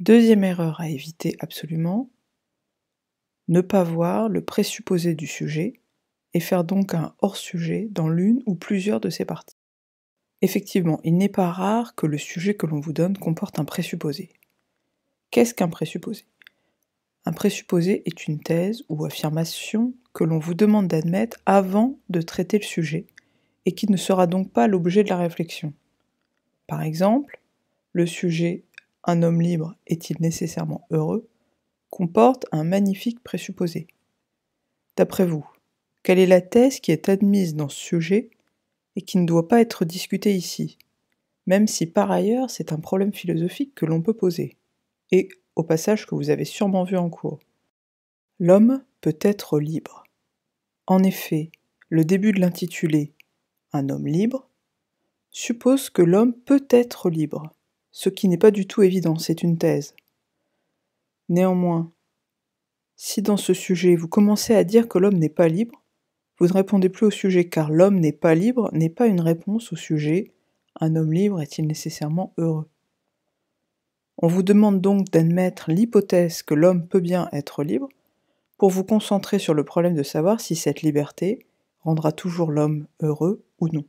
Deuxième erreur à éviter absolument, ne pas voir le présupposé du sujet et faire donc un hors-sujet dans l'une ou plusieurs de ses parties. Effectivement, il n'est pas rare que le sujet que l'on vous donne comporte un présupposé. Qu'est-ce qu'un présupposé? Un présupposé est une thèse ou affirmation que l'on vous demande d'admettre avant de traiter le sujet et qui ne sera donc pas l'objet de la réflexion. Par exemple, le sujet « Un homme libre est-il nécessairement heureux ?» comporte un magnifique présupposé. D'après vous, quelle est la thèse qui est admise dans ce sujet et qui ne doit pas être discutée ici, même si par ailleurs c'est un problème philosophique que l'on peut poser, et au passage que vous avez sûrement vu en cours. L'homme peut être libre. En effet, le début de l'intitulé « Un homme libre » suppose que l'homme peut être libre, ce qui n'est pas du tout évident, c'est une thèse. Néanmoins, si dans ce sujet vous commencez à dire que l'homme n'est pas libre, vous ne répondez plus au sujet car l'homme n'est pas libre n'est pas une réponse au sujet « Un homme libre est-il nécessairement heureux ?» On vous demande donc d'admettre l'hypothèse que l'homme peut bien être libre pour vous concentrer sur le problème de savoir si cette liberté rendra toujours l'homme heureux ou non.